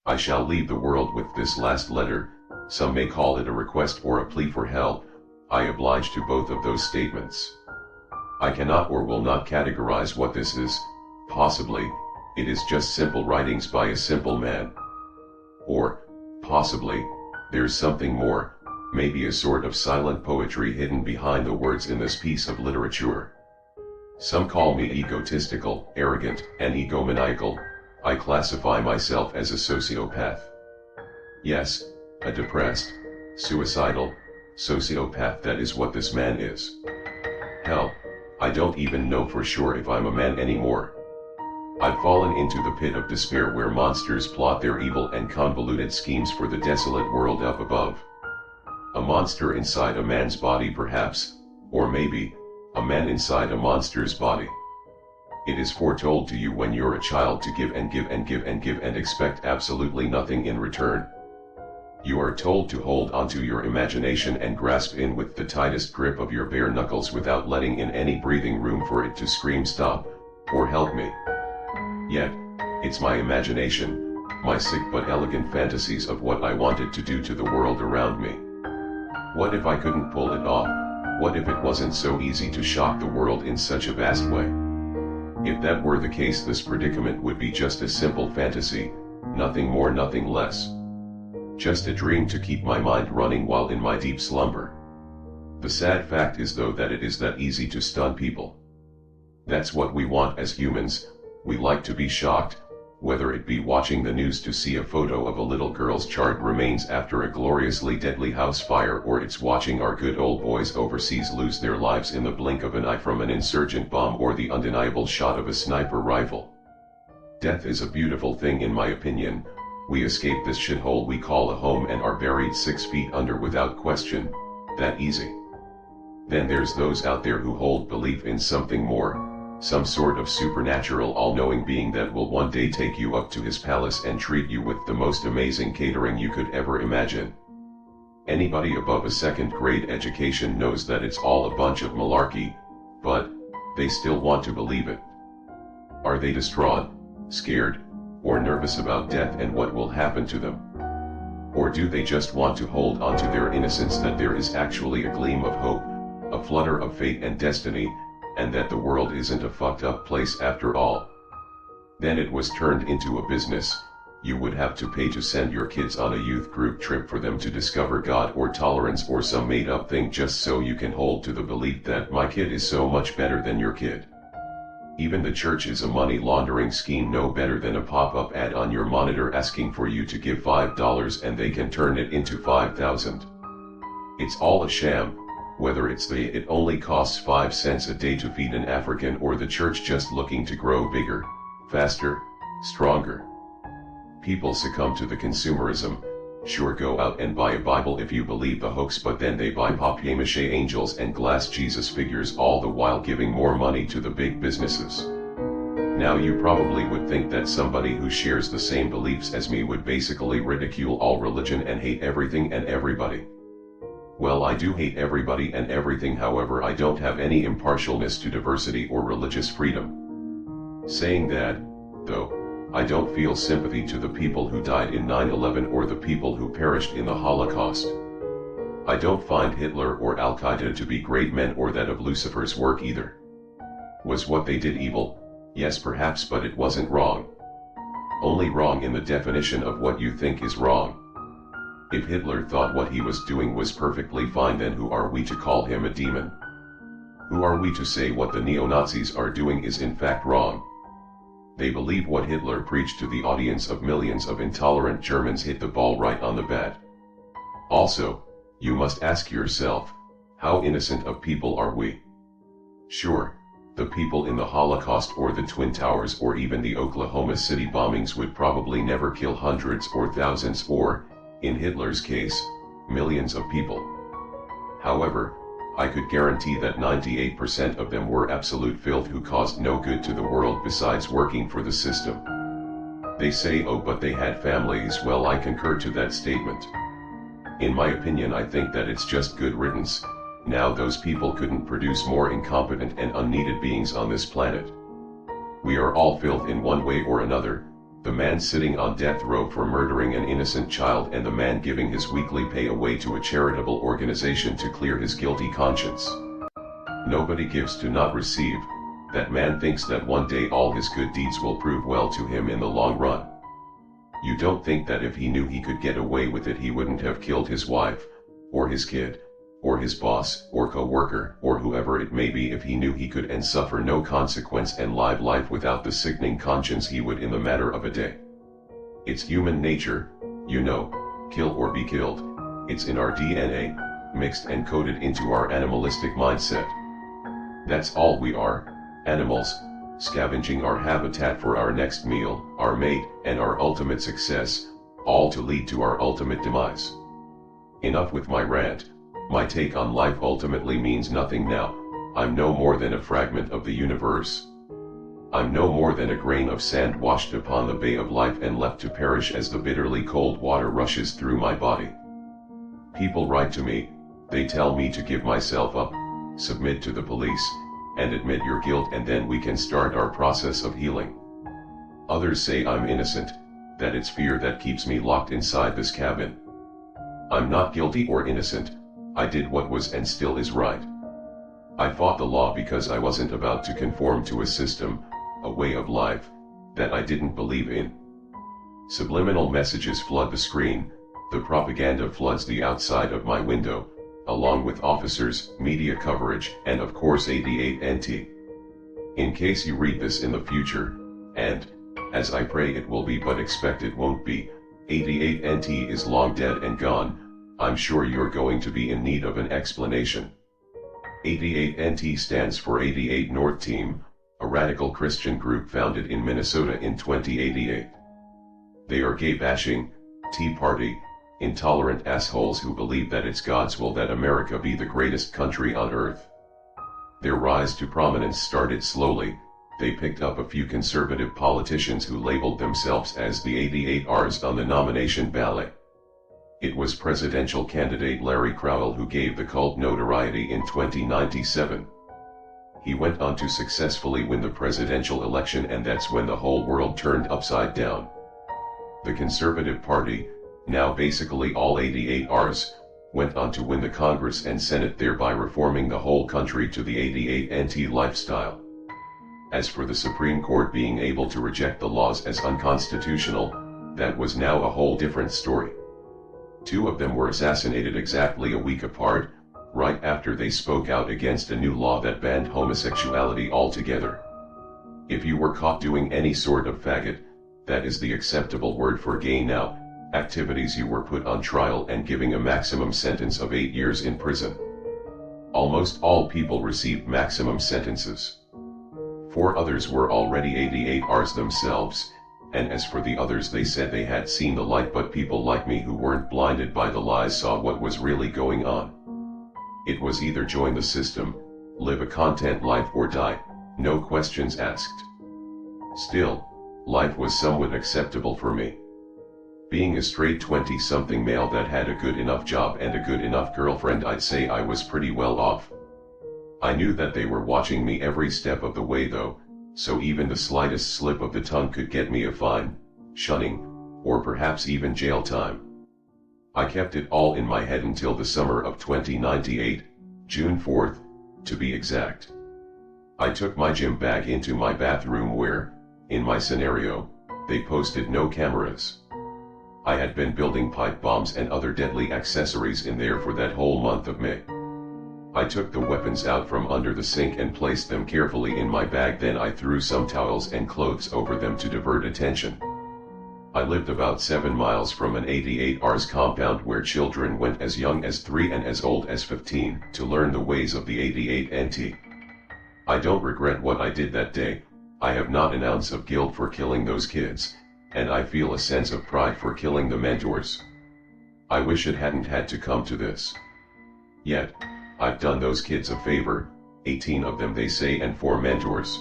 I shall leave the world with this last letter. Some may call it a request or a plea for help. I oblige to both of those statements. I cannot or will not categorize what this is. Possibly, it is just simple writings by a simple man. Or, possibly, there's something more, maybe a sort of silent poetry hidden behind the words in this piece of literature. Some call me egotistical, arrogant, and egomaniacal. I classify myself as a sociopath. Yes, a depressed, suicidal, sociopath. That is what this man is. Hell, I don't even know for sure if I'm a man anymore. I've fallen into the pit of despair where monsters plot their evil and convoluted schemes for the desolate world up above. A monster inside a man's body perhaps, or maybe, a man inside a monster's body. It is foretold to you when you're a child to give and give and give and give and expect absolutely nothing in return. You are told to hold onto your imagination and grasp in with the tightest grip of your bare knuckles without letting in any breathing room for it to scream stop, or help me. Yet, it's my imagination, my sick but elegant fantasies of what I wanted to do to the world around me. What if I couldn't pull it off? What if it wasn't so easy to shock the world in such a vast way? If that were the case, this predicament would be just a simple fantasy, nothing more, nothing less. Just a dream to keep my mind running while in my deep slumber. The sad fact is though that it is that easy to stun people. That's what we want as humans. We like to be shocked, whether it be watching the news to see a photo of a little girl's charred remains after a gloriously deadly house fire, or it's watching our good old boys overseas lose their lives in the blink of an eye from an insurgent bomb or the undeniable shot of a sniper rifle. Death is a beautiful thing in my opinion. We escape this shithole we call a home and are buried 6 feet under without question, that easy. Then there's those out there who hold belief in something more. Some sort of supernatural all-knowing being that will one day take you up to his palace and treat you with the most amazing catering you could ever imagine. Anybody above a 2nd grade education knows that it's all a bunch of malarkey, but they still want to believe it. Are they distraught, scared, or nervous about death and what will happen to them? Or do they just want to hold on to their innocence that there is actually a gleam of hope, a flutter of fate and destiny, and that the world isn't a fucked up place after all? Then it was turned into a business. You would have to pay to send your kids on a youth group trip for them to discover God or tolerance or some made up thing just so you can hold to the belief that my kid is so much better than your kid. Even the church is a money laundering scheme no better than a pop-up ad on your monitor asking for you to give $5 and they can turn it into 5,000. It's all a sham. Whether it's it only costs 5 cents a day to feed an African, or the church just looking to grow bigger, faster, stronger. People succumb to the consumerism. Sure, go out and buy a Bible if you believe the hoax, but then they buy papier-mâché angels and glass Jesus figures, all the while giving more money to the big businesses. Now you probably would think that somebody who shares the same beliefs as me would basically ridicule all religion and hate everything and everybody. Well, I do hate everybody and everything, however I don't have any impartialness to diversity or religious freedom. Saying that, though, I don't feel sympathy to the people who died in 9/11 or the people who perished in the Holocaust. I don't find Hitler or Al-Qaeda to be great men, or that of Lucifer's work either. Was what they did evil? Yes, perhaps, but it wasn't wrong. Only wrong in the definition of what you think is wrong. If Hitler thought what he was doing was perfectly fine, then who are we to call him a demon? Who are we to say what the neo-Nazis are doing is in fact wrong? They believe what Hitler preached to the audience of millions of intolerant Germans hit the ball right on the bat. Also, you must ask yourself, how innocent of people are we? Sure, the people in the Holocaust or the Twin Towers or even the Oklahoma City bombings would probably never kill hundreds or thousands or, in Hitler's case, millions of people. However, I could guarantee that 98% of them were absolute filth who caused no good to the world besides working for the system. They say, oh, but they had families. Well, I concur to that statement. In my opinion, I think that it's just good riddance. Now those people couldn't produce more incompetent and unneeded beings on this planet. We are all filth in one way or another. the man sitting on death row for murdering an innocent child, and the man giving his weekly pay away to a charitable organization to clear his guilty conscience. Nobody gives to not receive. That man thinks that one day all his good deeds will prove well to him in the long run. You don't think that if he knew he could get away with it he wouldn't have killed his wife, or his kid, or his boss, or co-worker, or whoever it may be, if he knew he could and suffer no consequence and live life without the sickening conscience he would in the matter of a day. It's human nature, you know, kill or be killed. It's in our DNA, mixed and coded into our animalistic mindset. That's all we are, animals, scavenging our habitat for our next meal, our mate, and our ultimate success, all to lead to our ultimate demise. Enough with my rant. My take on life ultimately means nothing now. I'm no more than a fragment of the universe. I'm no more than a grain of sand washed upon the bay of life and left to perish as the bitterly cold water rushes through my body. People write to me, they tell me to give myself up, submit to the police, and admit your guilt, and then we can start our process of healing. Others say I'm innocent, that it's fear that keeps me locked inside this cabin. I'm not guilty or innocent. I did what was and still is right. I fought the law because I wasn't about to conform to a system, a way of life, that I didn't believe in. Subliminal messages flood the screen, the propaganda floods the outside of my window, along with officers, media coverage, and of course 88NT. In case you read this in the future, and, as I pray it will be but expect it won't be, 88NT is long dead and gone, I'm sure you're going to be in need of an explanation. 88NT stands for 88 North Team, a radical Christian group founded in Minnesota in 2088. They are gay-bashing, Tea Party, intolerant assholes who believe that it's God's will that America be the greatest country on earth. Their rise to prominence started slowly. They picked up a few conservative politicians who labeled themselves as the 88Rs on the nomination ballot. It was presidential candidate Larry Crowell who gave the cult notoriety in 2097. He went on to successfully win the presidential election, and that's when the whole world turned upside down. The Conservative Party, now basically all 88Rs, went on to win the Congress and Senate, thereby reforming the whole country to the 88NT lifestyle. As for the Supreme Court being able to reject the laws as unconstitutional, that was now a whole different story. Two of them were assassinated exactly a week apart, right after they spoke out against a new law that banned homosexuality altogether. If you were caught doing any sort of faggot, that is the acceptable word for gay now, activities, you were put on trial and giving a maximum sentence of 8 years in prison. Almost all people received maximum sentences. 4 others were already 88Rs themselves. And as for the others, they said they had seen the light, but people like me who weren't blinded by the lies saw what was really going on. It was either join the system, live a content life, or die, no questions asked. Still, life was somewhat acceptable for me. Being a straight 20-something male that had a good enough job and a good enough girlfriend, I'd say I was pretty well off. I knew that they were watching me every step of the way though, so even the slightest slip of the tongue could get me a fine, shunning, or perhaps even jail time. I kept it all in my head until the summer of 2098, June 4th, to be exact. I took my gym bag into my bathroom where, in my scenario, they posted no cameras. I had been building pipe bombs and other deadly accessories in there for that whole month of May. I took the weapons out from under the sink and placed them carefully in my bag, then I threw some towels and clothes over them to divert attention. I lived about 7 miles from an 88Rs compound where children went as young as 3 and as old as 15 to learn the ways of the 88NT. I don't regret what I did that day. I have not an ounce of guilt for killing those kids, and I feel a sense of pride for killing the mentors. I wish it hadn't had to come to this. Yet, I've done those kids a favor, 18 of them they say, and 4 mentors.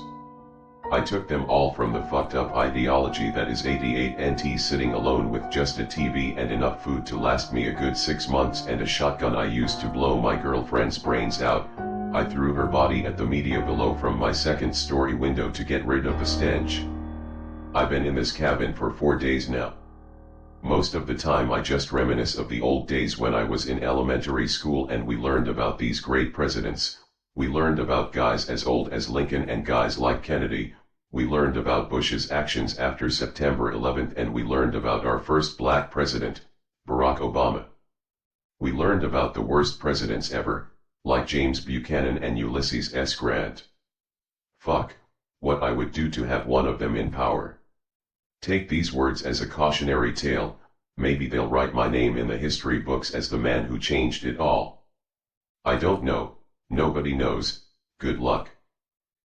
I took them all from the fucked up ideology that is 88NT, sitting alone with just a TV and enough food to last me a good 6 months and a shotgun I used to blow my girlfriend's brains out. I threw her body at the media below from my 2nd story window to get rid of the stench. I've been in this cabin for 4 days now. Most of the time I just reminisce of the old days when I was in elementary school and we learned about these great presidents. We learned about guys as old as Lincoln and guys like Kennedy. We learned about Bush's actions after September 11th, and we learned about our first black president, Barack Obama. We learned about the worst presidents ever, like James Buchanan and Ulysses S. Grant. Fuck, what I would do to have one of them in power. Take these words as a cautionary tale, maybe they'll write my name in the history books as the man who changed it all. I don't know, nobody knows, good luck.